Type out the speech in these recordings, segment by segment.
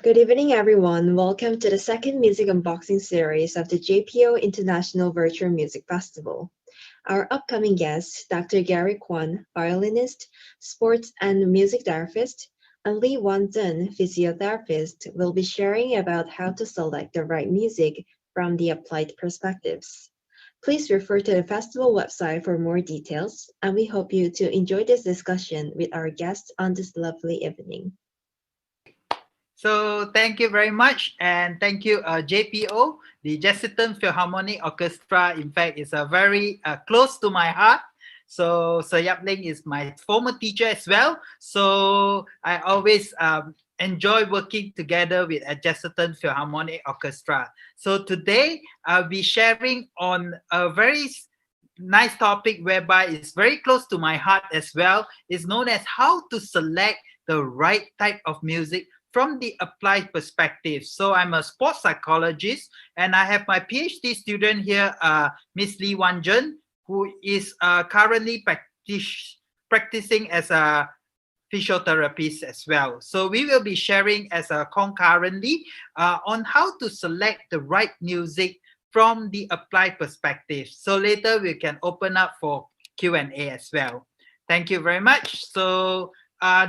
Good evening, everyone. Welcome to the second music unboxing series of the JPO International Virtual Music Festival. Our upcoming guests, Dr. Garry Kuan, violinist, sports and music therapist, and Wan Zhen, physiotherapist, will be sharing about how to select the right music from the applied perspectives. Please refer to the festival website for more details, and we hope you to enjoy this discussion with our guests on this lovely evening. So thank you very much, and thank you, JPO, the Jesselton Philharmonic Orchestra. In fact, it's a very close to my heart. So Yap Ling is my former teacher as well. So I always enjoy working together with a Jesselton Philharmonic Orchestra. So today I'll be sharing on a very nice topic whereby it's very close to my heart as well. It's known as how to select the right type of music from the applied perspective. So I'm a sports psychologist, and I have my PhD student here, Miss Wan Zhen, who is currently practicing as a physiotherapist as well. So we will be sharing as a concurrently on how to select the right music from the applied perspective. So later we can open up for Q&A as well. Thank you very much. So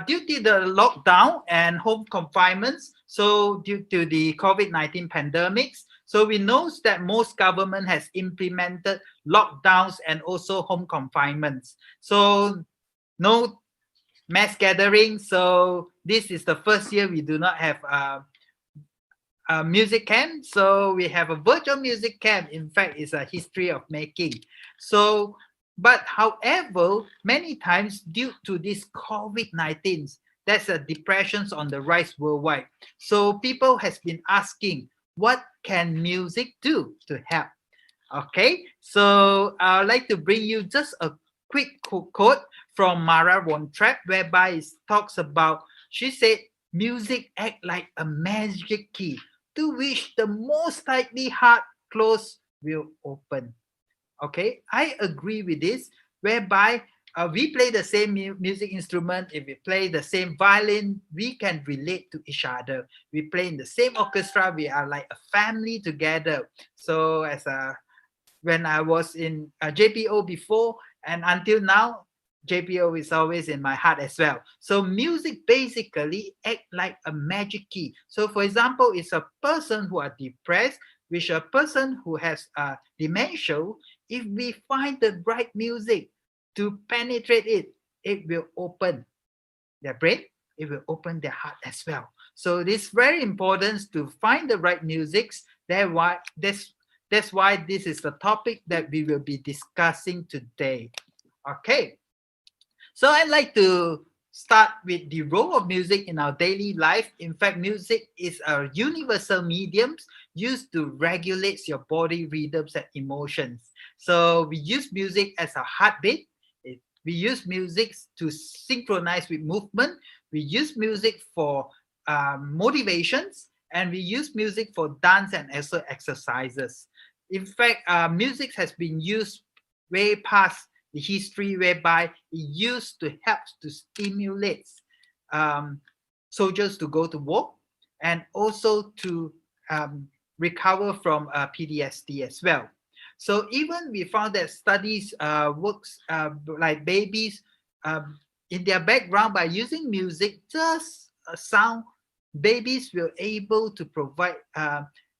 due to the lockdown and home confinements, so due to the COVID-19 pandemics, so we know that most government has implemented lockdowns and also home confinements. So no mass gathering. So this is the first year we do not have a music camp. So we have a virtual music camp. In fact, it's a history of making. So but however, many times due to this COVID-19, there's a depressions on the rise worldwide. So people has been asking, what can music do to help? Okay, so I'd like to bring you just a quick quote from Mara Von Trapp, whereby it talks about, she said, music act like a magic key to which the most tightly heart closed will open. Okay, I agree with this, whereby we play the same music instrument. If we play the same violin, we can relate to each other. We play in the same orchestra. We are like a family together. So when I was in JPO before and until now, JPO is always in my heart as well. So music basically act like a magic key. So for example, it's a person who are depressed, which a person who has dementia, if we find the right music to penetrate it, it will open their brain, it will open their heart as well. So it's very important to find the right musics. That's why this is the topic that we will be discussing today. Okay. So I'd like to start with the role of music in our daily life. In fact, music is a universal medium used to regulate your body rhythms and emotions. So we use music as a heartbeat. We use music to synchronize with movement. We use music for motivations, and we use music for dance and also exercises. In fact, music has been used way past the history, whereby it used to help to stimulate soldiers to go to war and also to recover from PTSD as well. So even we found that studies works like babies in their background by using music, just sound, babies were able to provide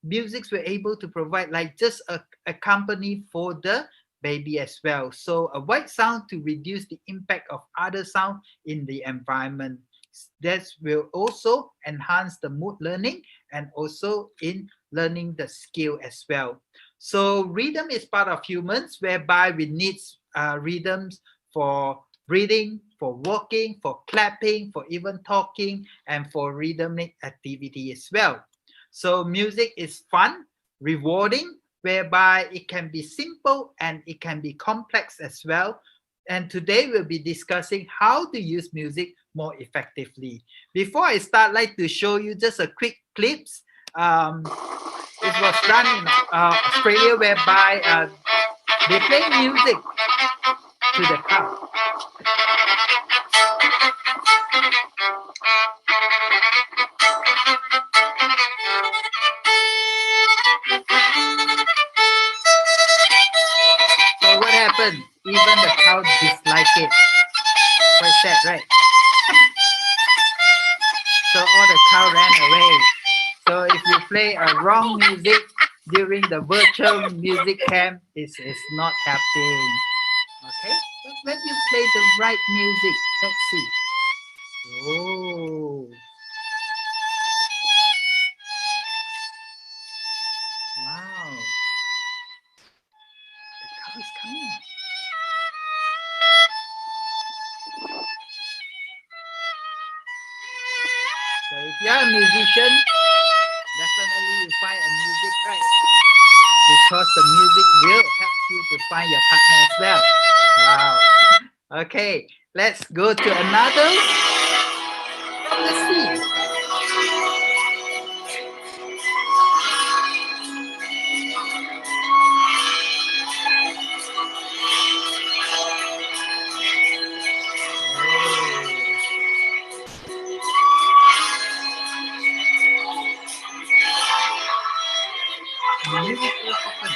musics were able to provide like just a company for the baby as well. So a white sound to reduce the impact of other sound in the environment. That will also enhance the mood learning and also in learning the skill as well. So rhythm is part of humans, whereby we need rhythms for breathing, for walking, for clapping, for even talking, and for rhythmic activity as well. So music is fun, rewarding, whereby it can be simple and it can be complex as well. And today we'll be discussing how to use music more effectively. Before I start, I'd like to show you just a quick clips. It was done in Australia, whereby they play music to the crowd. kid. Quite sad, right? So all the cow ran away. So if you play a wrong music during the virtual music camp, it is not helping. Okay, but when you play the right music, let's see. Oh, wow, the cow is coming. So if you're a musician, definitely you find a music right, because the music will help you to find your partner as well. Wow. Okay, let's go to another. Let's see. The music will happen.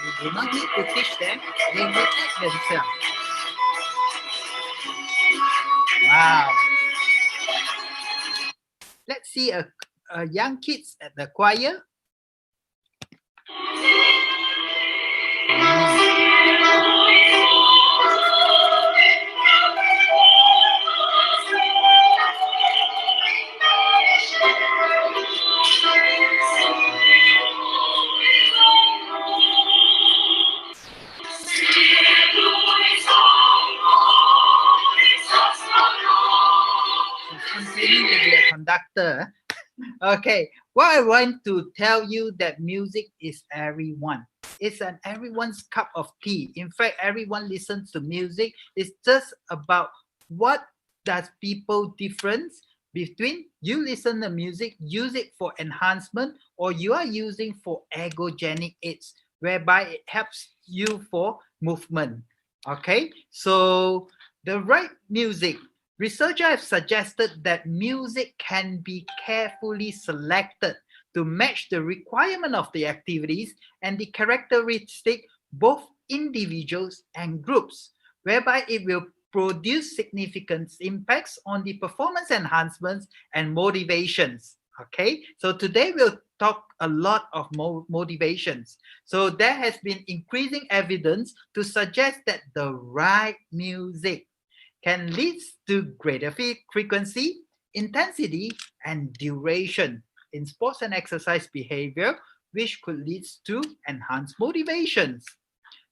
You do not need to teach them, they will act themselves. Wow. Let's see a young kids at the choir. I'm training to be a conductor. Okay, what I want to tell you that music is everyone. It's an everyone's cup of tea. In fact, everyone listens to music. It's just about what does people difference between you listen to music, use it for enhancement, or you are using for ergogenic aids, whereby it helps you for movement. Okay, so the right music. Researchers have suggested that music can be carefully selected to match the requirement of the activities and the characteristic both individuals and groups, whereby it will produce significant impacts on the performance enhancements and motivations. Okay, so today we'll talk a lot of motivations. So there has been increasing evidence to suggest that the right music can lead to greater frequency, intensity, and duration in sports and exercise behavior, which could lead to enhanced motivations.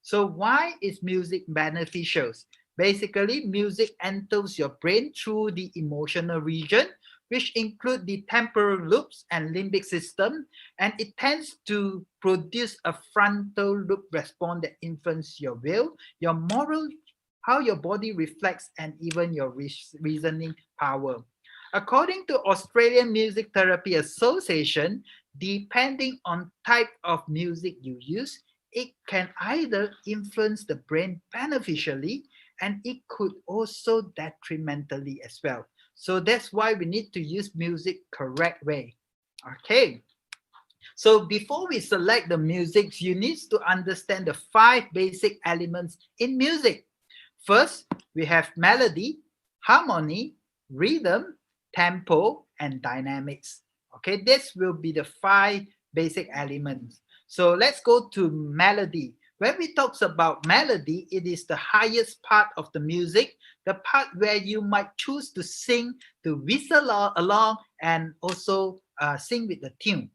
So why is music beneficial? Basically, music enters your brain through the emotional region, which include the temporal lobes and limbic system, and it tends to produce a frontal lobe response that influences your will, your moral, how your body reflects, and even your reasoning power. According to Australian Music Therapy Association, depending on type of music you use, it can either influence the brain beneficially and it could also detrimentally as well. So that's why we need to use music correct way. Okay. So before we select the music, you need to understand the 5 basic elements in music. First, we have melody, harmony, rhythm, tempo, and dynamics. Okay, this will be the 5 basic elements. So let's go to melody. When we talk about melody, it is the highest part of the music, the part where you might choose to sing, to whistle along, and also sing with the tune.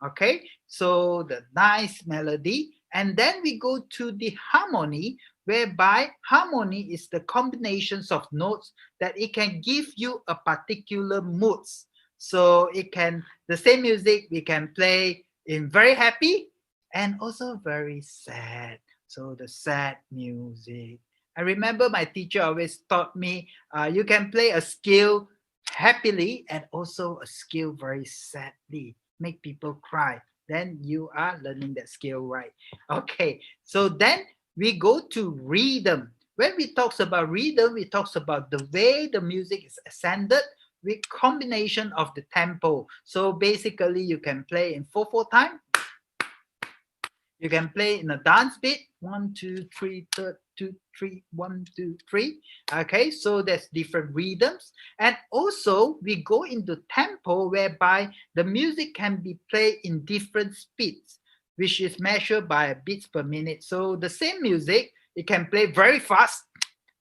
Okay, so the nice melody. And then we go to the harmony, whereby harmony is the combinations of notes that it can give you a particular moods. So it can, the same music we can play in very happy and also very sad. So the sad music. I remember my teacher always taught me, you can play a scale happily and also a scale very sadly, make people cry. Then you are learning that skill right. Okay, so then we go to rhythm. When we talk about rhythm, we talk about the way the music is ascended, with combination of the tempo. So basically you can play in 4/4 time. You can play in a dance beat, 1, 2, 3, 2, 3, 1, 2, 3. Okay, so there's different rhythms. And also we go into tempo whereby the music can be played in different speeds, which is measured by beats per minute. So the same music, it can play very fast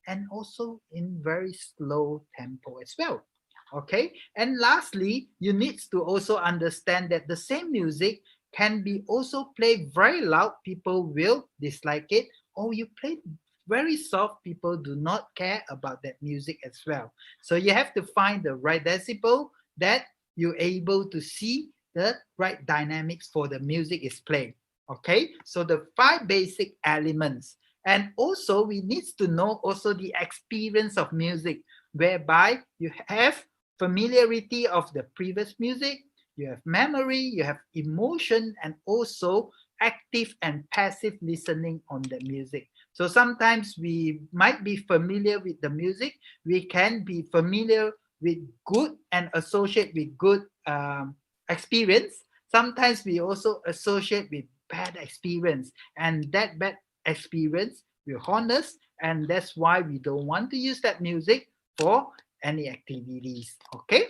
and also in very slow tempo as well. Okay, and lastly, you need to also understand that the same music can be also played very loud, people will dislike it, or you play very soft, people do not care about that music as well. So you have to find the right decibel that you're able to see the right dynamics for the music is played. Okay, so the 5 basic elements. And also we need to know also the experience of music, whereby you have familiarity of the previous music, you have memory, you have emotion, and also active and passive listening on the music. So sometimes we might be familiar with the music, we can be familiar with good and associate with good experience. Sometimes we also associate with bad experience, and that bad experience will haunt us, and that's why we don't want to use that music for any activities. Okay,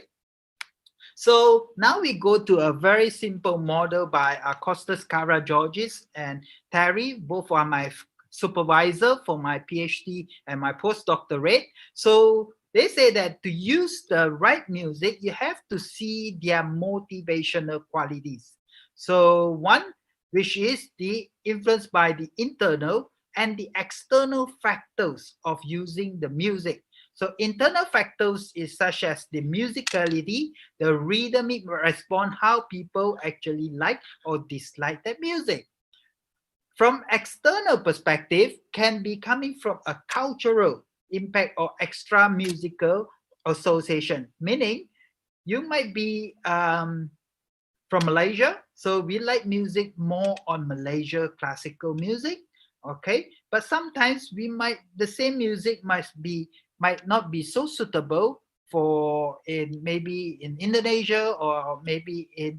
so now we go to a very simple model by Costas Karageorgis and Terry. Both are my supervisor for my PhD and my postdoctorate. So they say that to use the right music, you have to see their motivational qualities. So one, which is the influence by the internal and the external factors of using the music. So internal factors is such as the musicality, the rhythmic response, how people actually like or dislike that music. From external perspective, can be coming from a cultural impact or extra musical association, meaning you might be from Malaysia, so we like music more on Malaysia classical music, okay? But sometimes we might the same music might not be so suitable for in maybe in Indonesia or maybe in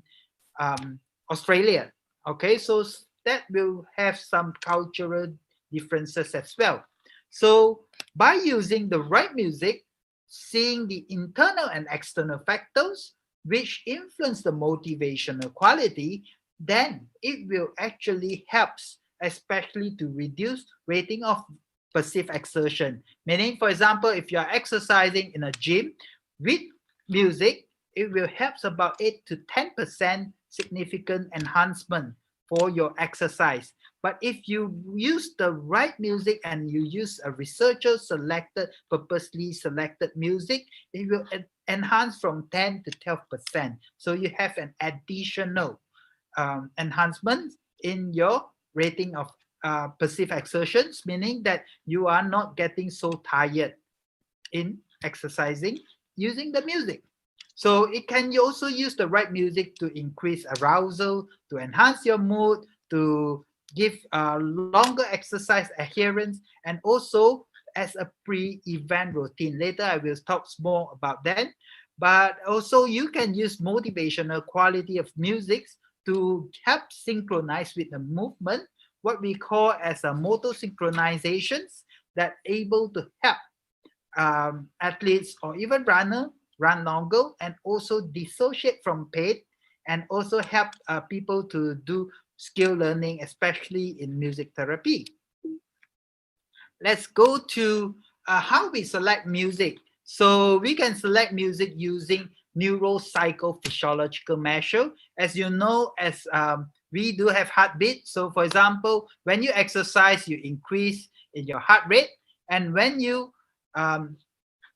Australia, okay? So that will have some cultural differences as well. So by using the right music, seeing the internal and external factors which influence the motivational quality, then it will actually helps, especially to reduce rating of passive exertion. Meaning, for example, if you are exercising in a gym with music, it will help about 8 to 10% significant enhancement for your exercise. But if you use the right music and you use a researcher selected, purposely selected music, it will enhance from 10 to 12%. So you have an additional enhancement in your rating of passive exertions, meaning that you are not getting so tired in exercising using the music. So it can you also use the right music to increase arousal, to enhance your mood, to give longer exercise adherence, and also as a pre-event routine. Later, I will talk more about that. But also you can use motivational quality of music to help synchronize with the movement, what we call as a motor synchronizations that able to help athletes or even runner run longer and also dissociate from pain and also help people to do skill learning, especially in music therapy. Let's go to how we select music. So we can select music using neuropsychophysiological measure. As you know, as we do have heartbeat. So for example, when you exercise, you increase in your heart rate. And when you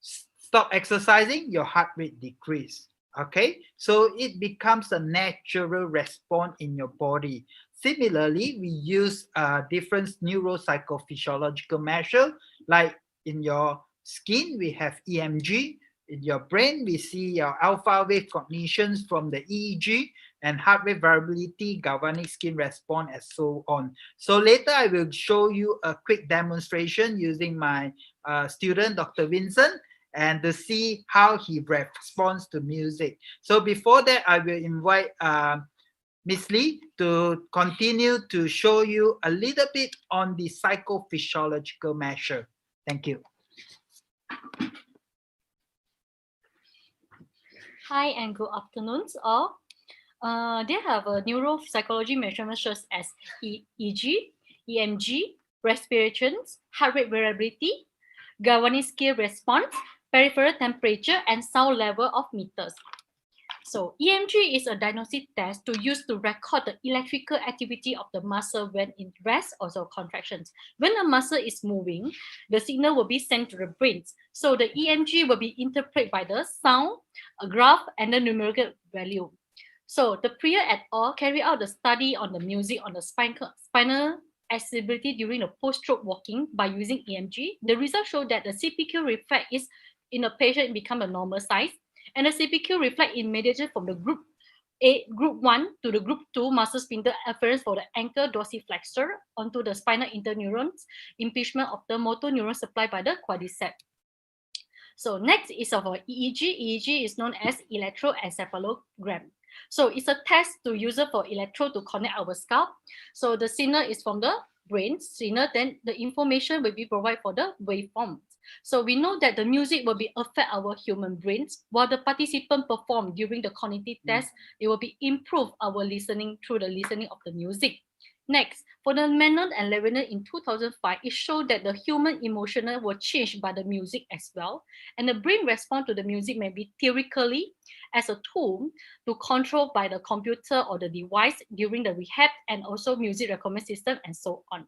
stop exercising, your heart rate decrease. Okay, so it becomes a natural response in your body. Similarly, we use different neuropsychophysiological measure, like in your skin, we have EMG. In your brain, we see your alpha wave cognitions from the EEG and heart rate variability, galvanic skin response, and so on. So later, I will show you a quick demonstration using my student, Dr. Vincent, and to see how he responds to music. So before that, I will invite Miss Lee to continue to show you a little bit on the psychophysiological measure. Thank you. Hi and good afternoon all. They have a neuropsychology measurements such as EEG, EMG, respirations, heart rate variability, galvanic scale response, peripheral temperature, and sound level of meters. So EMG is a diagnostic test to use to record the electrical activity of the muscle when in rest or contractions. When the muscle is moving, the signal will be sent to the brain. So the EMG will be interpreted by the sound, a graph, and the numerical value. So the Priya et al. Carry out the study on the music on the spinal accessibility during the post-stroke walking by using EMG. The results show that the CPQ reflex is in a patient become a normal size, and the CPQ reflect immediately from the group 1 to the group 2 muscle spindle afference for the ankle dorsiflexor onto the spinal interneurons, impingement of the motor neuron supplied by the quadriceps. So next is our EEG. EEG is known as electroencephalogram. So it's a test to use for electrode to connect our scalp. So the signal is from the brain signal, then the information will be provided for the waveform. So we know that the music will be affect our human brains while the participant perform during the cognitive test. It will be improve our listening through the listening of the music. Next, for the Manon and Leviner in 2005, it showed that the human emotional were changed by the music as well, and the brain response to the music may be theoretically as a tool to control by the computer or the device during the rehab, and also music recommendation system and so on.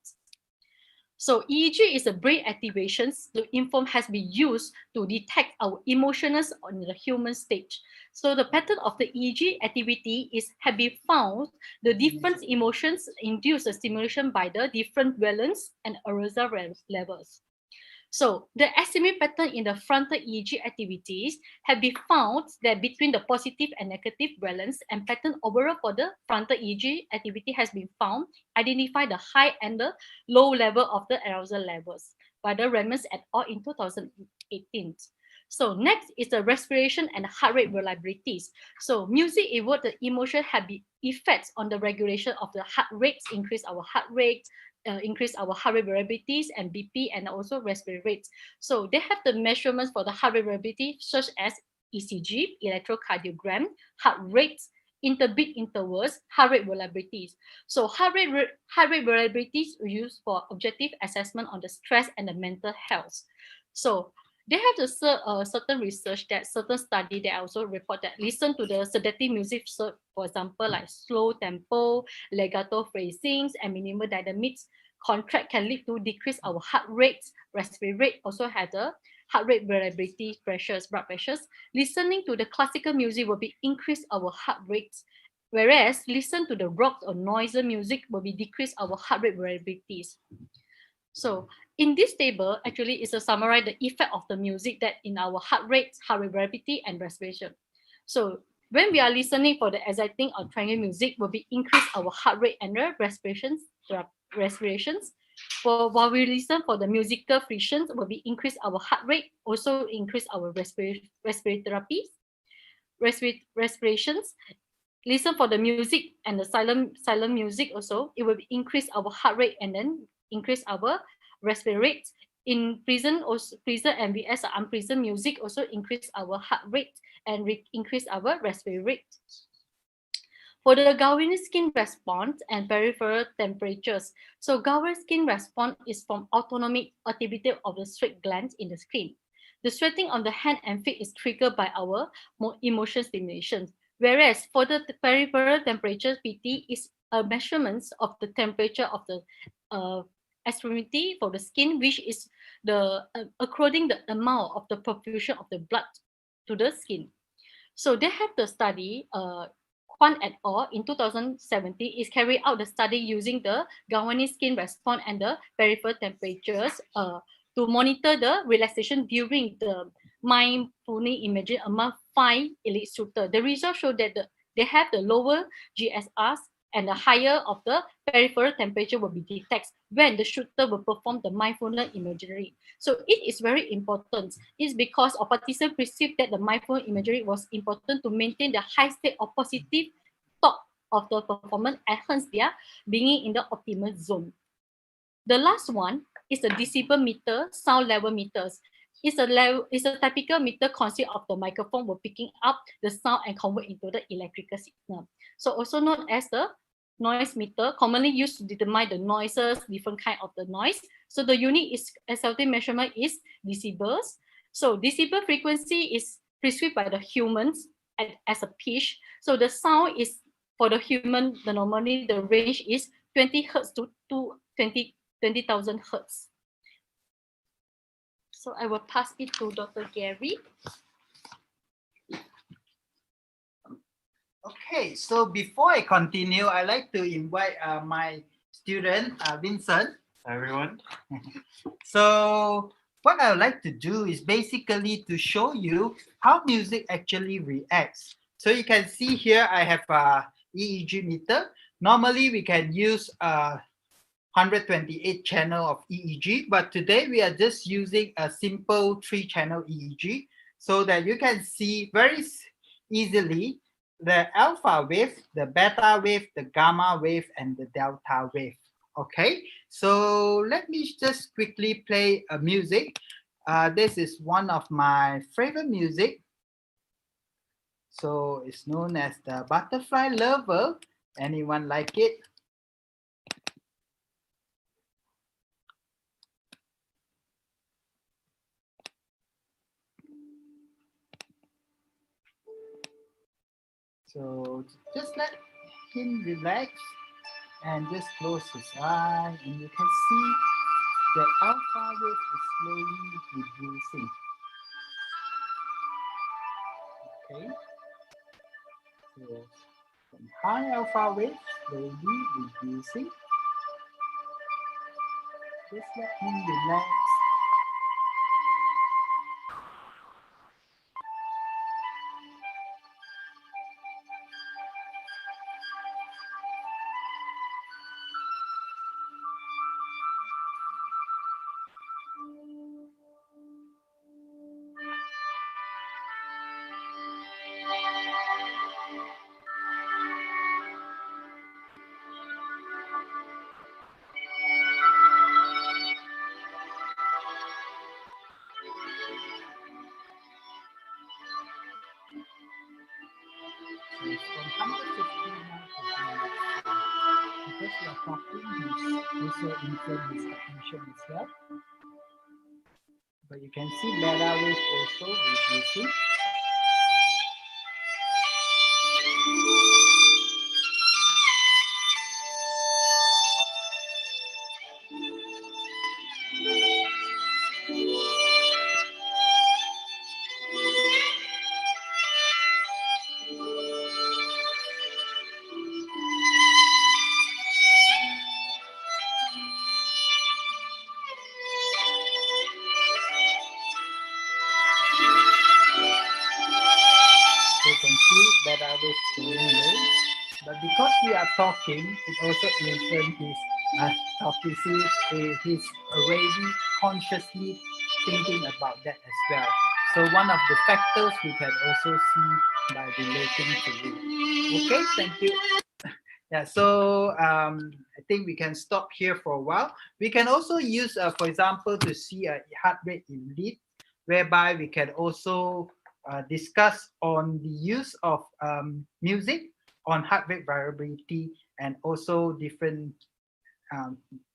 So EEG is a brain activations to inform has been used to detect our emotions on the human stage. So the pattern of the EEG activity is have been found the different emotions induce a stimulation by the different valence and arousal levels. So the estimated pattern in the frontal EEG activities have been found that between the positive and negative valence and pattern overall for the frontal EEG activity has been found, identify the high and the low level of the arousal levels by the Remens et al. In 2018. So next is the respiration and heart rate reliabilities. So music evoke the emotion have effects on the regulation of the heart rates, increase our heart rate, increase our heart rate variabilities and BP and also respiratory rates. So they have the measurements for the heart rate variability such as ECG, electrocardiogram, heart rates, interbeat intervals, heart rate reliabilities. So heart rate variabilities are used for objective assessment on the stress and the mental health. So they have the certain research that certain study that also report that listen to the sedative music, for example, like slow tempo, legato phrasings, and minimal dynamics contract can lead to decrease our heart rates, respiratory rate, also have the heart rate variability pressures, blood pressures. Listening to the classical music will be increase our heart rates, whereas listen to the rock or noisy music will be decrease our heart rate variabilities. So in this table, actually is a summarize the effect of the music that in our heart rate variability, and respiration. So when we are listening for the exciting or triangle music, will be increase our heart rate and the respirations. For while we listen for the musical frictions, will be increase our heart rate, also increase our respiratory respirations. Listen for the music and the silent music also, it will increase our heart rate and then increase our respiratory rate. In prison and VS unprison music also increase our heart rate and increase our respiratory rate. For the Garry skin response and peripheral temperatures, so Garry skin response is from autonomic activity of the sweat glands in the skin. The sweating on the hand and feet is triggered by our emotion stimulation. Whereas for the peripheral temperature, PT is a measurement of the temperature of the extremity for the skin, which is the according the amount of the perfusion of the blood to the skin. So they have the study, Kuan et al. In 2017 is carried out the study using the Garry skin response and the peripheral temperatures to monitor the relaxation during the mindfulness imaging among 5 elite shooters. The results show that they have the lower GSRs and the higher of the peripheral temperature will be detected when the shooter will perform the mindfulness imagery. So it is very important. It's because our participants perceived that the mindfulness imagery was important to maintain the high state of positive thought of the performance, and hence they are being in the optimal zone. The last one is the decibel meter, sound level meters. It's a typical meter consist of the microphone will picking up the sound and convert into the electrical signal. So also known as the noise meter, commonly used to determine the noises, different kind of the noise. So the unit is SLT measurement is decibels. So decibel frequency is prescribed by the humans as a pitch. So the sound is for the human, the normally the range is 20 hertz to 20,000 hertz. So I will pass it to Dr. Garry. Okay, so before I continue, I'd like to invite my student, Vincent. Hi, everyone. So what I would like to do is basically to show you how music actually reacts. So you can see here, I have a EEG meter. Normally we can use 128 channel of EEG, but today we are just using a simple 3-channel EEG so that you can see very easily the alpha wave, the beta wave, the gamma wave, and the delta wave. Okay, so let me just quickly play a music. This is one of my favorite music. So it's known as the Butterfly Lover. Anyone like it? So just let him relax and just close his eye, and you can see the alpha wave is slowly reducing. Okay, so from high alpha wave slowly reducing. Just let him relax. So from 150 now to 100. Because we are talking, he's also influence his cognition as well. But you can see beta wave also reducing. So you can see beta wave going low. But because we are talking, it also influences his talking. See, he's already consciously thinking about that as well. So one of the factors we can also see by relating to it. Okay, thank you. Yeah, so I think we can stop here for a while. We can also use, for example, to see a heart rate in lead, whereby we can also discuss on the use of music on heart rate variability and also different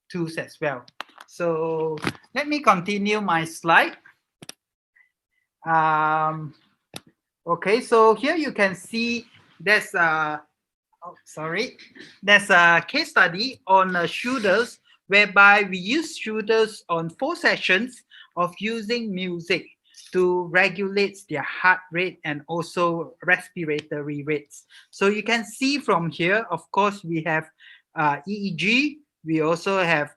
tools as well. So let me continue my slide. Okay, so here you can see there's there's a case study on shooters whereby we use shooters on 4 sessions of using music to regulate their heart rate and also respiratory rates. So you can see from here, of course, we have EEG. We also have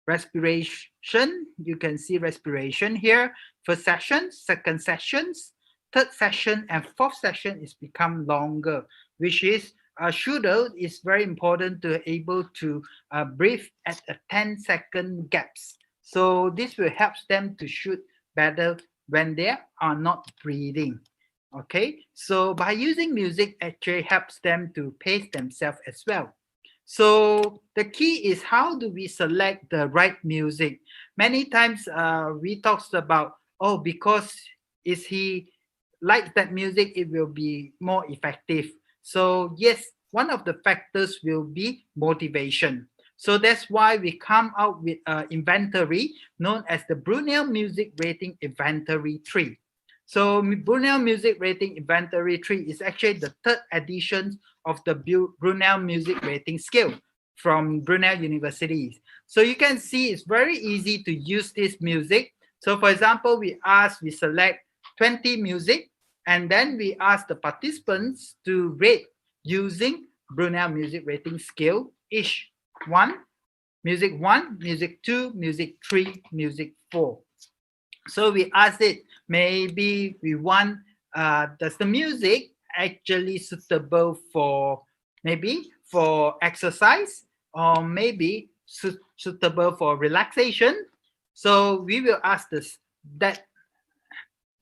respiration. You can see respiration here. First session, second sessions, third session, and fourth session is become longer, which is shooter, it's very important to able to breathe at a 10-second gaps. So this will help them to shoot better when they are not breathing. Okay, so by using music actually helps them to pace themselves as well. So the key is how do we select the right music? Many times we talked about, oh, because is he likes that music, it will be more effective. So yes, one of the factors will be motivation. So that's why we come out with an inventory known as the Brunel Music Rating Inventory-3. So Brunel Music Rating Inventory-3 is actually the third edition of the Brunel Music Rating Scale from Brunel University. So you can see it's very easy to use this music. So for example, we select 20 music, and then we ask the participants to rate using Brunel Music Rating Scale, each one, music 1, music 2, music 3, music 4. So we ask it, maybe we want, does the music actually suitable for maybe for exercise, or maybe suitable for relaxation? So we will ask this, that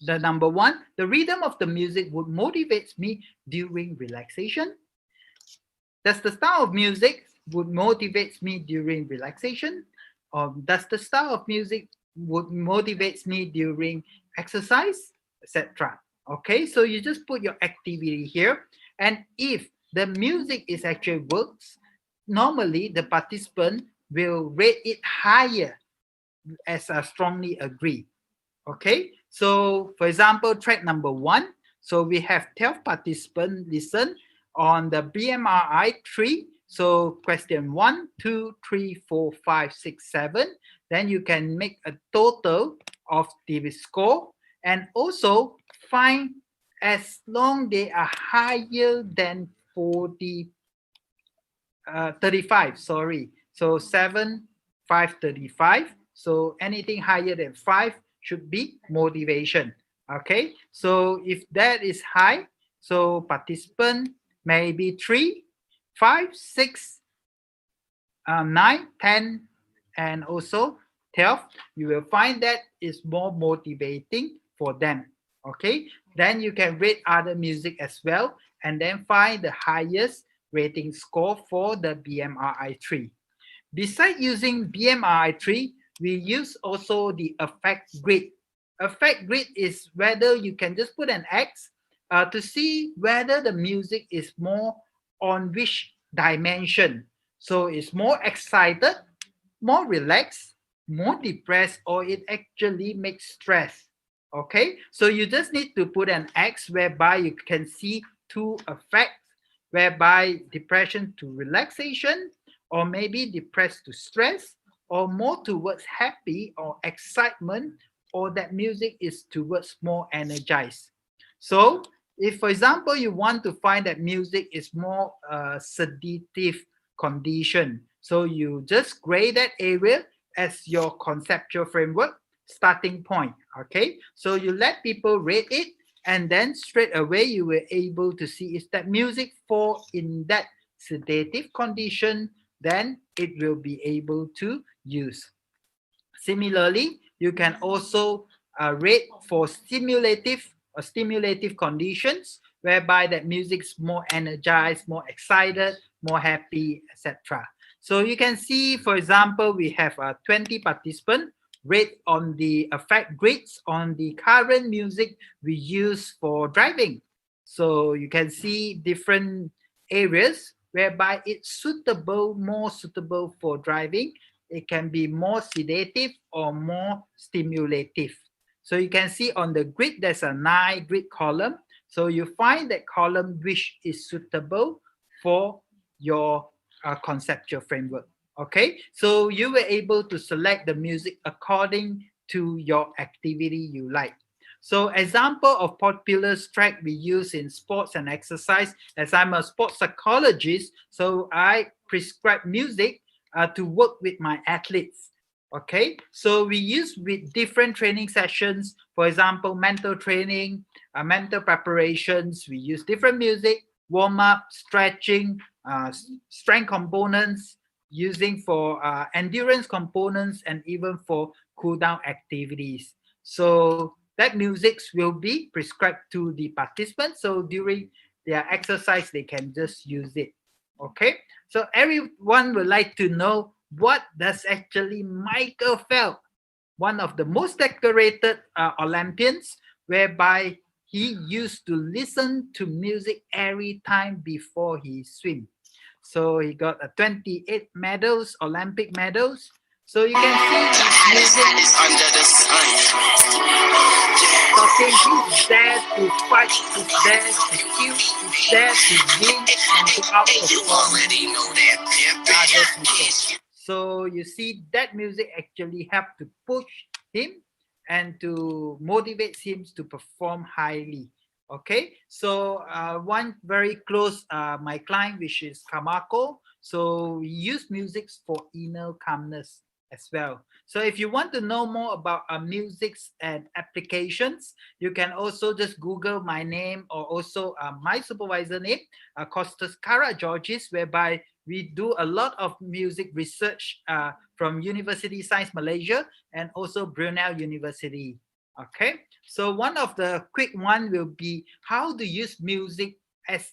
the number one, the rhythm of the music would motivate me during relaxation. Does the style of music would motivate me during relaxation? Or does the style of music would motivate me during exercise, etc.? Okay, so you just put your activity here. And if the music is actually works, normally the participant will rate it higher, as I strongly agree. Okay, so for example, track number 1. So we have 12 participants listen on the BMRI-3. So question 1, 2, 3, 4, 5, 6, 7. Then you can make a total of the score, and also find, as long they are higher than 35, sorry. So 7, 5, 35. So anything higher than 5 should be motivation. Okay, so if that is high, so participant maybe 3, 5, 6, 9, 10, and also 12, you will find that is more motivating for them. Okay, then you can rate other music as well, and then find the highest rating score for the BMRI-3. Besides using BMRI-3, we use also the affect grid. Affect grid is whether you can just put an X to see whether the music is more on which dimension. So it's more excited, more relaxed, more depressed, or it actually makes stress. Okay, so you just need to put an X whereby you can see two effects, whereby depression to relaxation, or maybe depressed to stress, or more towards happy or excitement, or that music is towards more energized. So if, for example, you want to find that music is more sedative condition, so you just grade that area as your conceptual framework starting point. Okay, so you let people rate it, and then straight away you were able to see if that music fall in that sedative condition, then it will be able to use. Similarly, you can also rate for stimulative conditions, whereby that music's more energized, more excited, more happy, etc. So you can see, for example, we have 20 participants rate on the affect grids on the current music we use for driving. So you can see different areas whereby it's suitable, more suitable for driving. It can be more sedative or more stimulative. So you can see on the grid, there's a 9 grid column. So you find that column which is suitable for your conceptual framework. Okay, so you were able to select the music according to your activity you like. So example of popular track we use in sports and exercise, as I'm a sports psychologist, so I prescribe music to work with my athletes. Okay, so we use with different training sessions, for example, mental training, mental preparations, we use different music warm-up, stretching, strength components, using for endurance components, and even for cool-down activities. So that music will be prescribed to the participants. So during their exercise, they can just use it. Okay. So everyone would like to know, what does actually Michael Phelps, one of the most decorated Olympians, whereby he used to listen to music every time before he swim. So he got 28 medals, Olympic medals. So you can see his music under the sun. talking. He's there to fight, he's there to kill, he's there to win and to You outperform already know that. other people. So you see that music actually helped to push him and to motivate him to perform highly. Okay, so one very close my client, which is Kamako. So we use music for inner calmness as well. So if you want to know more about musics and applications, you can also just Google my name, or also my supervisor name, Costas Karageorgis, whereby we do a lot of music research from University Science Malaysia and also Brunel University. Okay, so one of the quick one will be how to use music as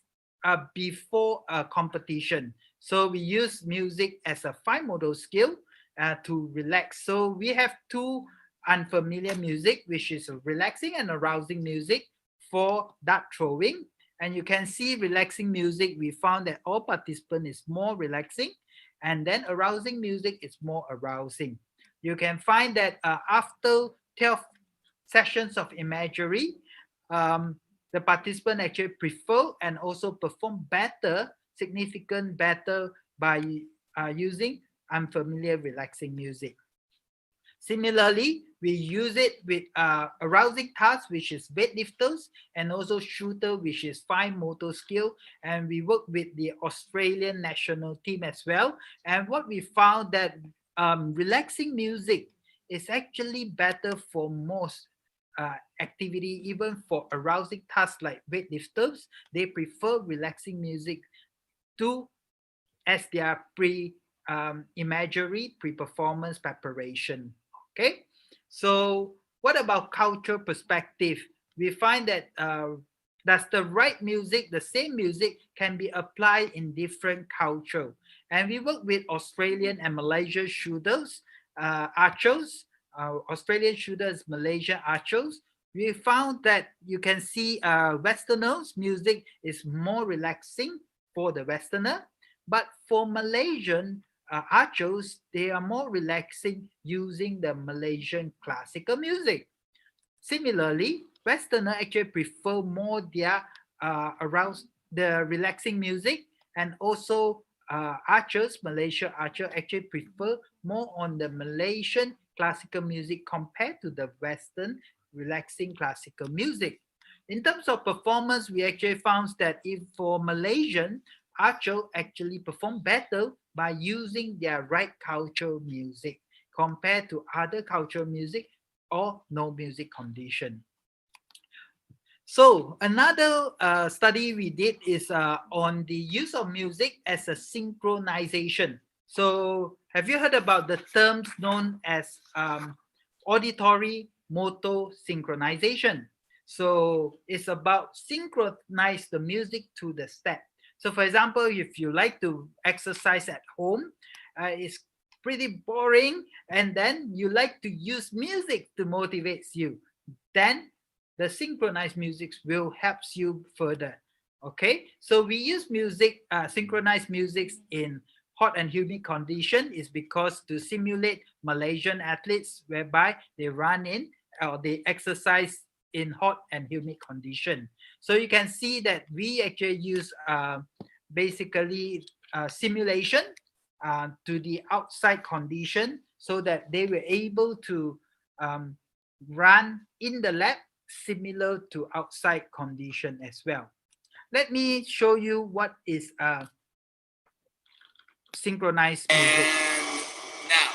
before a competition. So we use music as a fine motor skill to relax. So we have two unfamiliar music, which is relaxing and arousing music for dart throwing. And you can see relaxing music, we found that all participants is more relaxing, and then arousing music is more arousing. You can find that after 12 sessions of imagery, the participant actually prefer and also perform better, significant better by using unfamiliar relaxing music. Similarly, we use it with arousing tasks, which is weightlifters, and also shooter, which is fine motor skill. And we work with the Australian national team as well. And what we found that relaxing music is actually better for most activity, even for arousing tasks like weightlifters. They prefer relaxing music to as their imagery pre-performance preparation. Okay, so what about cultural perspective? We find that that's the right music, the same music can be applied in different culture. And we work with Australian and Malaysian shooters, archers, Australian shooters, Malaysian archers. We found that you can see Westerners music is more relaxing for the Westerner, but for Malaysian archers, they are more relaxing using the Malaysian classical music. Similarly, Westerner actually prefer more their around the relaxing music, and also archers, Malaysia archer actually prefer more on the Malaysian classical music compared to the Western relaxing classical music. In terms of performance, we actually found that if for Malaysian, archer actually perform better by using their right cultural music compared to other cultural music or no music condition. So another study we did is on the use of music as a synchronization. So have you heard about the terms known as auditory motor synchronization? So it's about synchronize the music to the step. So for example, if you like to exercise at home, it's pretty boring, and then you like to use music to motivate you, then the synchronized music will help you further. Okay, so we use music, synchronized music in hot and humid condition is because to simulate Malaysian athletes whereby they run in or they exercise in hot and humid condition. So you can see that we actually use basically simulation to the outside condition so that they were able to run in the lab similar to outside condition as well. Let me show you what is synchronized music. And now,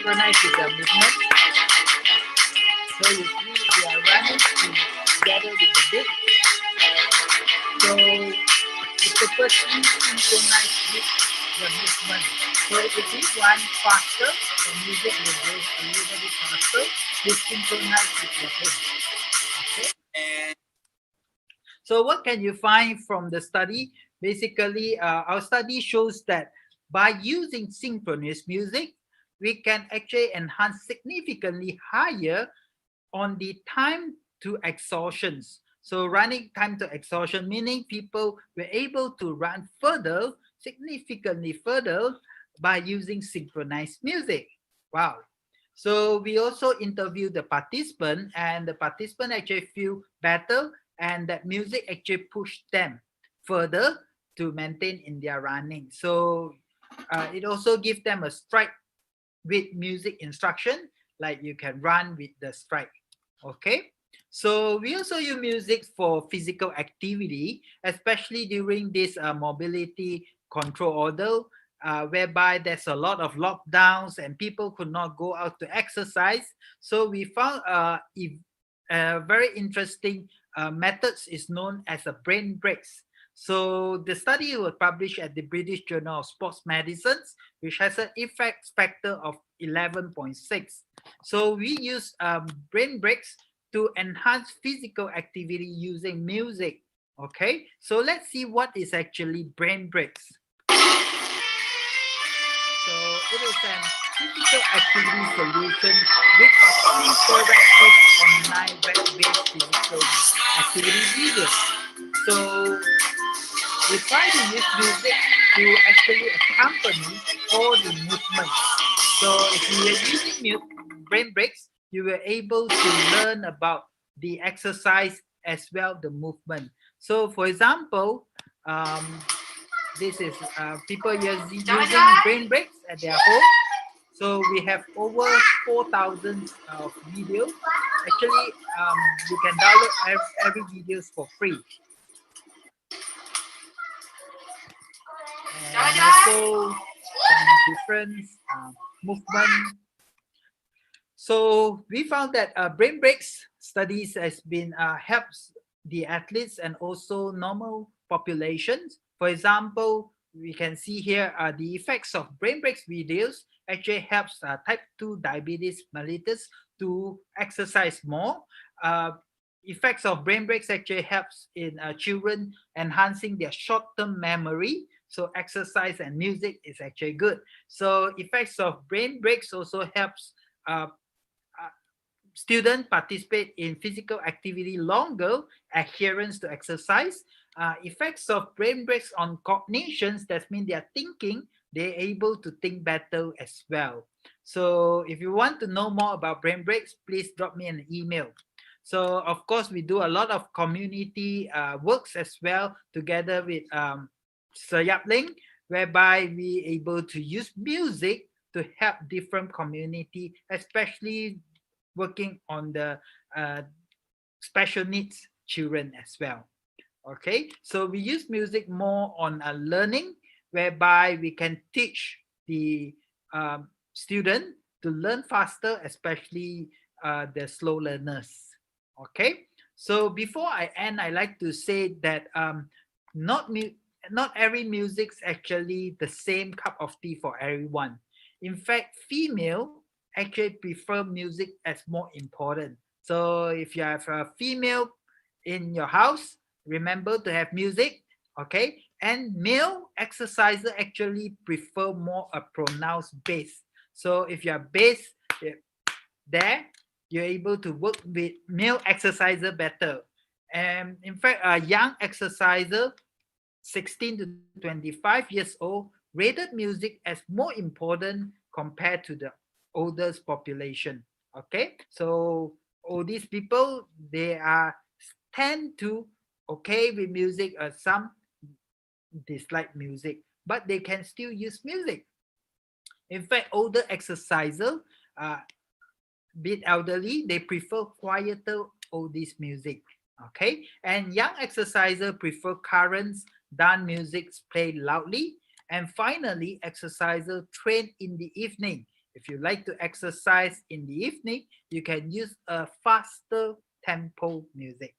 synchronize with the movement. So you see we are running together with the beat. So it's purposely synchronized with the movement. So if we run faster, the music will go a little bit faster. We synchronize with the beat. Okay. So what can you find from the study? Basically, our study shows that by using synchronous music, we can actually enhance significantly higher on the time to exhaustions. So running time to exhaustion, meaning people were able to run further, significantly further by using synchronized music. Wow. So we also interviewed the participant and the participant actually feel better and that music actually pushed them further to maintain in their running. So it also gives them a strike with music instruction, like you can run with the strike. Okay. So we also use music for physical activity, especially during this mobility control order, whereby there's a lot of lockdowns and people could not go out to exercise. So we found very interesting methods is known as a brain breaks. So the study was published at the British Journal of Sports Medicine, which has an effect factor of 11.6. So we use brain breaks to enhance physical activity using music. Okay, so let's see what is actually brain breaks. So it is an physical activity solution with interactive online web-based physical activity videos. So we try to use music to actually accompany all the movements. So if you are using brain breaks, you were able to learn about the exercise as well the movement. So for example, this is people using brain breaks at their home. So we have over 4,000 videos. Actually, you can download every videos for free. And also some different movement. So we found that brain breaks studies has been helps the athletes and also normal populations. For example, we can see here the effects of brain breaks videos actually helps type 2 diabetes mellitus to exercise more. Effects of brain breaks actually helps in children enhancing their short-term memory. So exercise and music is actually good. So effects of brain breaks also helps students participate in physical activity longer, adherence to exercise. Effects of brain breaks on cognitions, that means they are thinking, they're able to think better as well. So if you want to know more about brain breaks, please drop me an email. So of course, we do a lot of community works as well together with Sir Yap Ling, whereby we able to use music to help different community, especially working on the special needs children as well. Okay, so we use music more on learning, whereby we can teach the student to learn faster, especially the slow learners. Okay, so before I end, I like to say that not every music's actually the same cup of tea for everyone. In fact, female actually prefer music as more important. So if you have a female in your house, remember to have music, okay? And male exerciser actually prefer more a pronounced bass. So if you are bass there, you're able to work with male exerciser better. And in fact, a young exerciser, 16 to 25 years old, rated music as more important compared to the oldest population. Okay, so all these people, they are tend to okay with music, some dislike music, but they can still use music. In fact, older exerciser, bit elderly, they prefer quieter oldies music. Okay, and young exerciser prefer currents, dance music played loudly. And finally, exerciser train in the evening If you like to exercise in the evening, you can use a faster tempo music.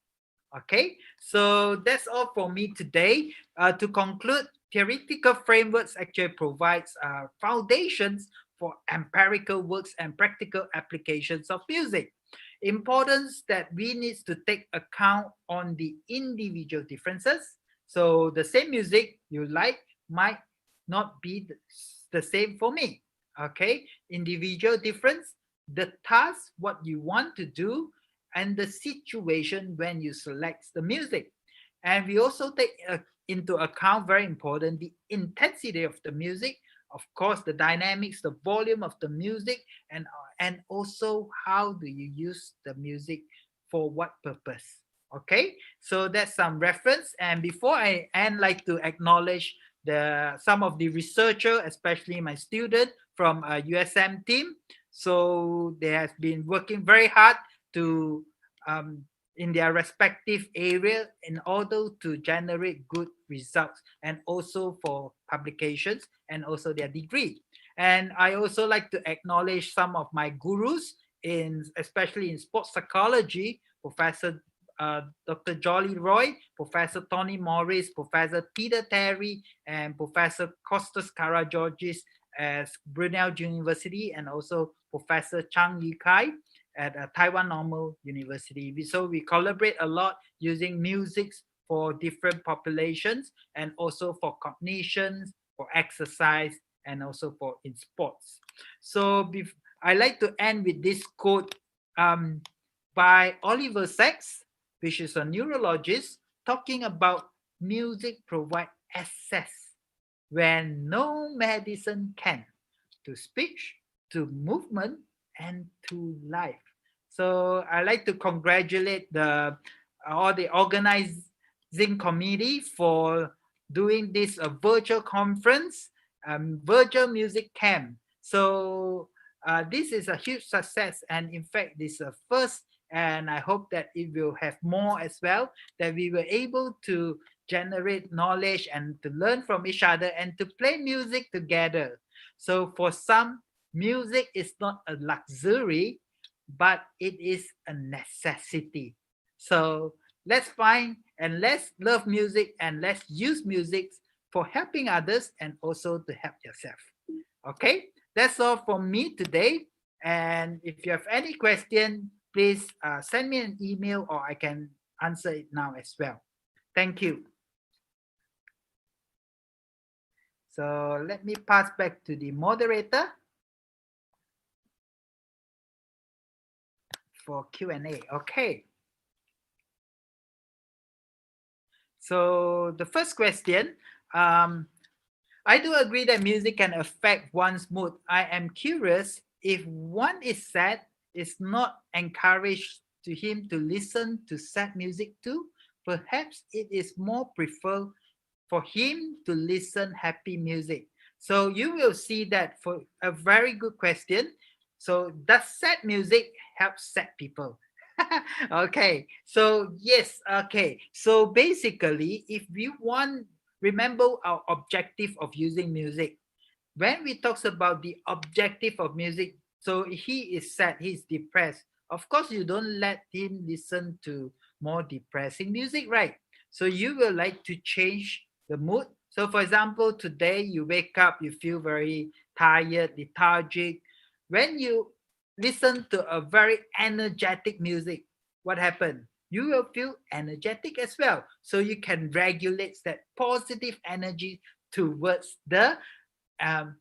Okay, so that's all for me today. To conclude, theoretical frameworks actually provides foundations for empirical works and practical applications of music. Importance that we need to take account on the individual differences. So the same music you like might not be the same for me. Okay, individual difference, the task, what you want to do, and the situation when you select the music. And we also take into account, very important, the intensity of the music, of course, the dynamics, the volume of the music, and also how do you use the music for what purpose. Okay, so that's some reference. And before I end, like to acknowledge some of the researcher, especially my student from USM team. So they have been working very hard to in their respective area in order to generate good results, and also for publications and also their degree. And I also like to acknowledge some of my gurus in, especially in sports psychology, Professor Dr. Jolly Roy, Professor Tony Morris, Professor Peter Terry, and Professor Costas Karageorgis at Brunel University, and also Professor Chang Yi Kai at Taiwan Normal University. So we collaborate a lot using music for different populations, and also for cognition, for exercise, and also for in sports. So I like to end with this quote by Oliver Sacks, which is a neurologist, talking about music provide access when no medicine can, to speech, to movement, and to life. So I like to congratulate all the organizing committee for doing this virtual conference, virtual music camp. So this is a huge success, and in fact, this is a first, and I hope that it will have more as well, that we were able to generate knowledge and to learn from each other and to play music together. So for some, music is not a luxury, but it is a necessity. So let's find and let's love music, and let's use music for helping others and also to help yourself. Okay, that's all from me today. And if you have any question, please send me an email, or I can answer it now as well. Thank you. So let me pass back to the moderator for Q&A. Okay. So the first question, I do agree that music can affect one's mood. I am curious, if one is sad, it's not encouraged to him to listen to sad music too. Perhaps it is more preferred for him to listen happy music. So you will see that for a very good question. So does sad music help sad people? Okay, so yes, okay. So basically, if we want, remember our objective of using music. When we talk about the objective of music, so he is sad, he's depressed. Of course, you don't let him listen to more depressing music, right? So you will like to change the mood. So for example, today you wake up, you feel very tired, lethargic. When you listen to a very energetic music, what happened? You will feel energetic as well. So you can regulate that positive energy towards um,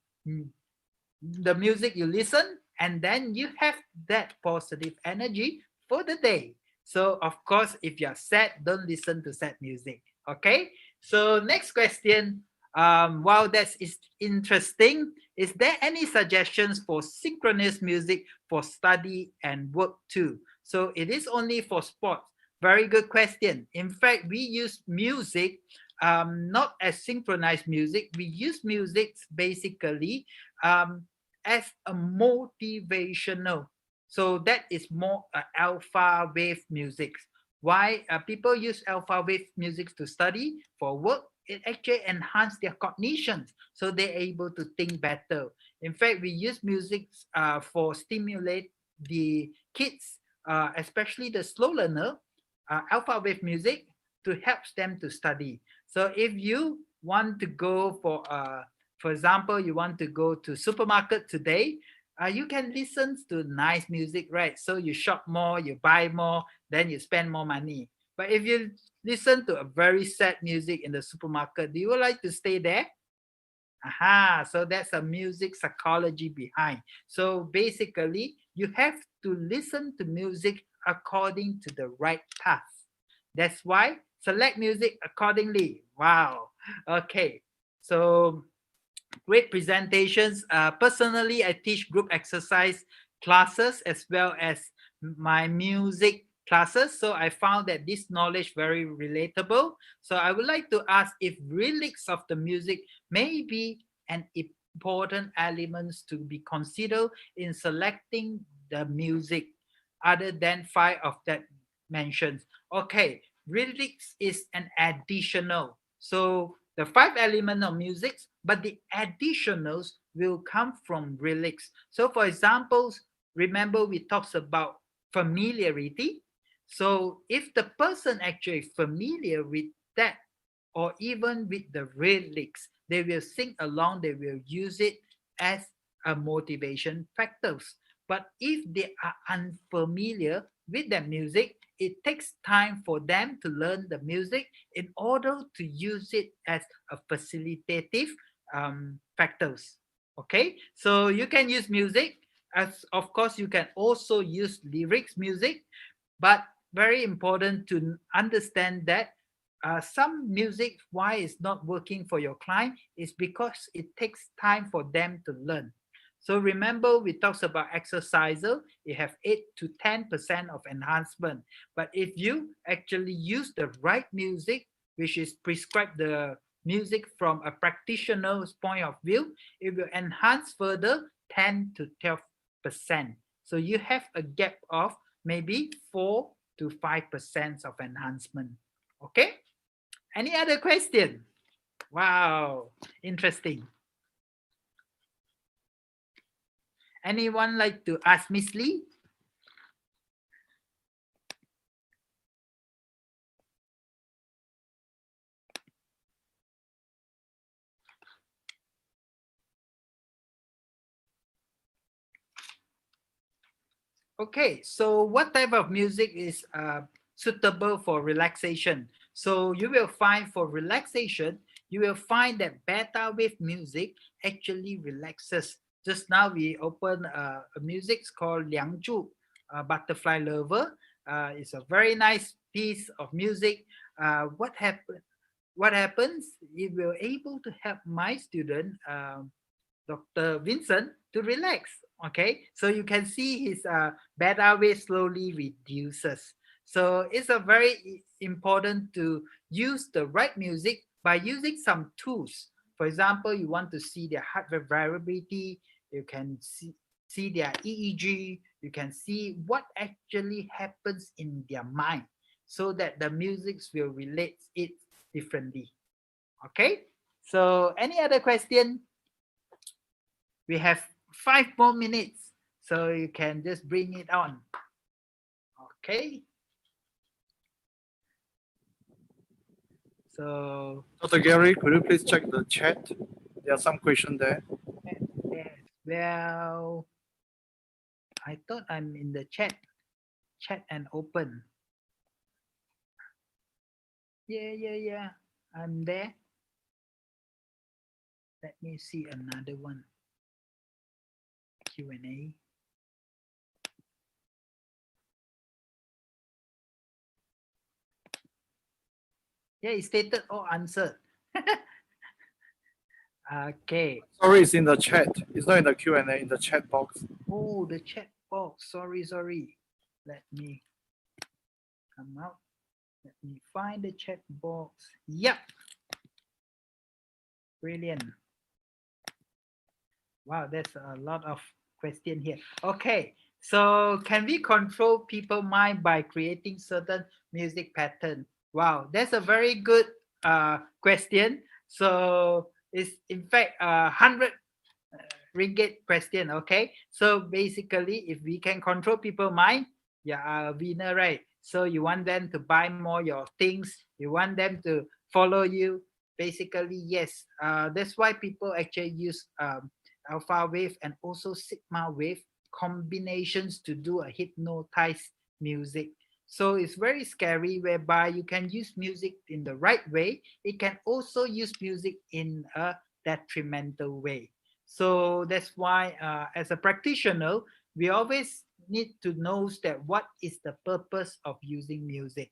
the music you listen, and then you have that positive energy for the day. So of course, if you're sad, don't listen to sad music. Okay. So next question. Wow, that is interesting. Is there any suggestions for synchronous music for study and work too? So it is only for sports. Very good question. In fact, we use music not as synchronized music. We use music basically as a motivational. So that is more alpha wave music. Why people use alpha wave music to study for work? it actually enhances their cognition, so they're able to think better. In fact, we use music for stimulate the kids, especially the slow learner, alpha wave music, to help them to study. So if you want to go for example, you want to go to supermarket today, you can listen to nice music, right? So you shop more, you buy more, then you spend more money. But if you listen to a very sad music in the supermarket, do you like to stay there? Aha, so that's a music psychology behind. So basically, you have to listen to music according to the right path. That's why select music accordingly. Wow. Okay. So great presentations. Personally, I teach group exercise classes as well as my music classes. So I found that this knowledge very relatable. So I would like to ask if lyrics of the music may be an important elements to be considered in selecting the music other than five of that mentioned. Okay, lyrics is an additional. So the five element of music, but the additionals will come from lyrics. So for example, remember we talked about familiarity. So if the person actually familiar with that, or even with the lyrics, they will sing along, they will use it as a motivation factors. But if they are unfamiliar with the music, it takes time for them to learn the music in order to use it as a facilitative factors. Okay, so you can use music as, of course, you can also use lyrics music, but very important to understand that some music, why it's not working for your client, is because it takes time for them to learn. So remember, we talked about exerciser, it have 8 to 10% of enhancement. But if you actually use the right music, which is prescribed the music from a practitioner's point of view, it will enhance further 10 to 12%. So you have a gap of maybe 4 to 5% of enhancement. Okay? Any other question? Wow, interesting. Anyone like to ask Miss Lee? Okay, so what type of music is suitable for relaxation? So you will find for relaxation, you will find that beta wave music actually relaxes. Just now we opened a music called Liang Zhu, Butterfly Lover. It's a very nice piece of music. What happens? It will able to help my student, Dr. Vincent, to relax. Okay, so you can see his beta wave slowly reduces. So it's a very important to use the right music by using some tools. For example, you want to see their heart rate variability, you can see their EEG, you can see what actually happens in their mind so that the music will relate it differently. Okay, so any other question? We have 5 more minutes, so you can just bring it on. Okay. So, Dr. Gary, could you please check the chat? There are some questions there. yes, well, I thought I'm in the chat and open. Yeah, I'm there. Let me see another one. Q&A. Yeah, it stated all answered. Okay. Sorry, it's in the chat. It's not in the Q&A, in the chat box. Oh, the chat box. Sorry. Let me come out. Let me find the chat box. Yep. Brilliant. Wow, there's a lot of question here. Okay, so can we control people's mind by creating certain music pattern? Wow, that's a very good question. So it's in fact 100 ringgit question. Okay, so basically, if we can control people's mind, you are a winner, right? So you want them to buy more your things, you want them to follow you. Basically, yes. That's why people actually use alpha wave and also sigma wave combinations to do a hypnotized music. So it's very scary, whereby you can use music in the right way. It can also use music in a detrimental way. So that's why, as a practitioner, we always need to know that what is the purpose of using music.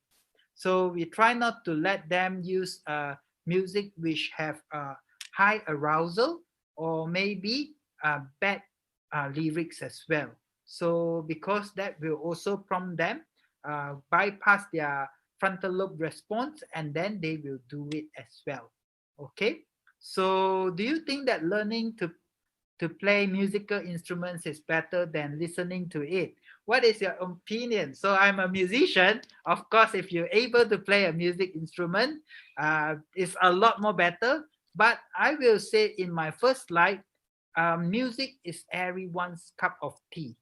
So we try not to let them use music which have high arousal, or maybe bad lyrics as well. So because that will also prompt them bypass their frontal lobe response, and then they will do it as well. Okay. So do you think that learning to play musical instruments is better than listening to it? What is your opinion? So I'm a musician. Of course, if you're able to play a music instrument, it's a lot more better. But I will say in my first slide, music is everyone's cup of tea.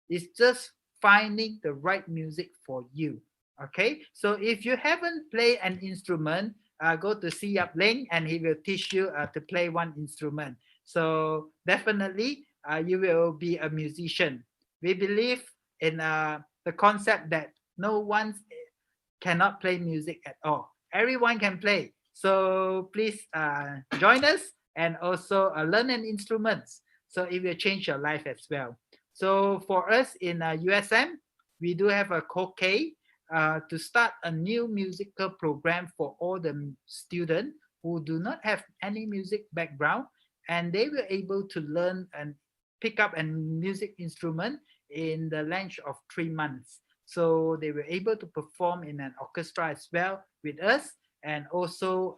It's just finding the right music for you. Okay, so if you haven't played an instrument, go to see Yap Ling and he will teach you to play one instrument. So definitely, you will be a musician. We believe in the concept that no one cannot play music at all. Everyone can play. So please join us and also learn an instrument. So it will change your life as well. So for us in USM, we do have a co-K to start a new musical program for all the students who do not have any music background, and they were able to learn and pick up a music instrument in the length of 3 months. So they were able to perform in an orchestra as well with us, and also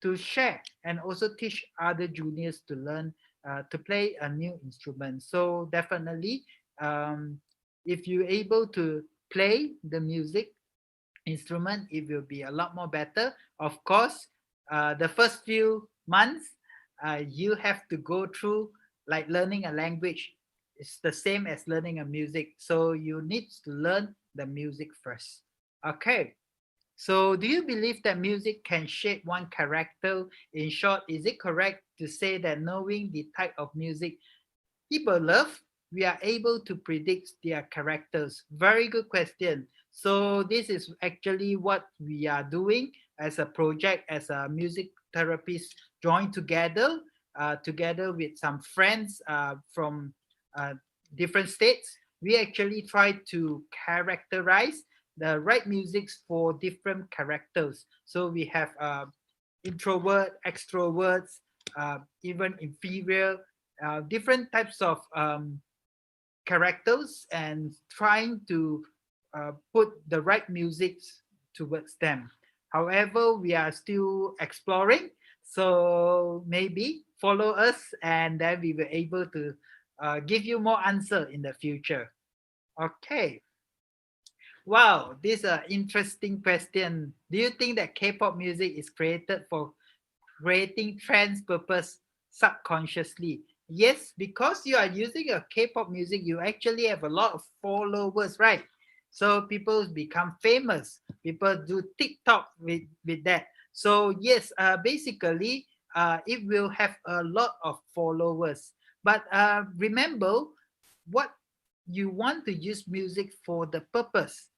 to share and also teach other juniors to learn to play a new instrument. So definitely, if you're able to play the music instrument, it will be a lot more better. Of course, the first few months, you have to go through like learning a language. It's the same as learning a music. So you need to learn the music first. Okay. So do you believe that music can shape one character? In short, is it correct to say that knowing the type of music people love, we are able to predict their characters? Very good question. So this is actually what we are doing as a project, as a music therapist joined together, together with some friends from uh, different states. We actually try to characterize the right musics for different characters. So we have introvert, extroverts, even inferior, different types of characters, and trying to put the right music towards them. However, we are still exploring. So maybe follow us, and then we will able to give you more answer in the future. Okay. Wow, this is an interesting question. Do you think that K-pop music is created for creating trends purpose subconsciously? Yes, because you are using a K-pop music, you actually have a lot of followers, right? So people become famous. People do TikTok with that. So yes, basically, it will have a lot of followers. But remember, what you want to use music for the purpose.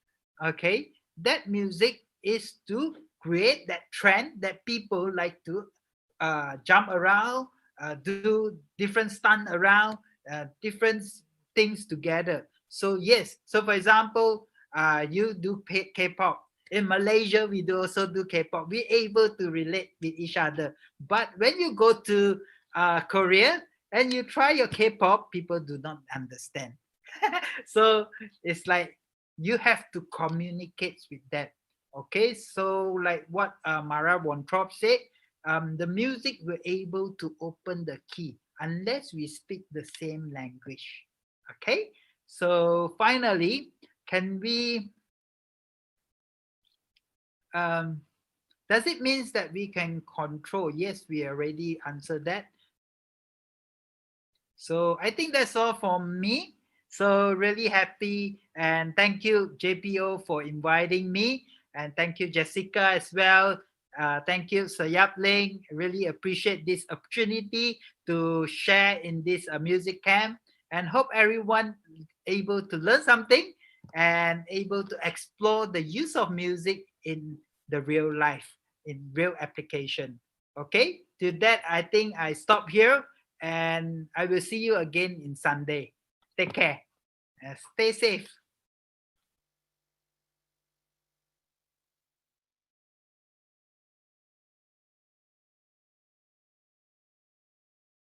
Okay, that music is to create that trend that people like to jump around, do different stunt around, different things together. So yes, so for example, you do K-pop. In Malaysia, we do also do K-pop. We're able to relate with each other. But when you go to Korea and you try your K-pop, people do not understand. So it's like you have to communicate with that. Okay, so like what Mara Wontrop said, the music will able to open the key unless we speak the same language. Okay, so finally, can we um, Does it mean that we can control? Yes, we already answered that. So I think that's all from me. So really happy, and thank you JPO for inviting me, and thank you Jessica as well. Thank you Sayap Ling. Really appreciate this opportunity to share in this music camp, and hope everyone able to learn something and able to explore the use of music in the real life, in real application. Okay, to that I think I stop here, and I will see you again in Sunday. Take care. Stay safe.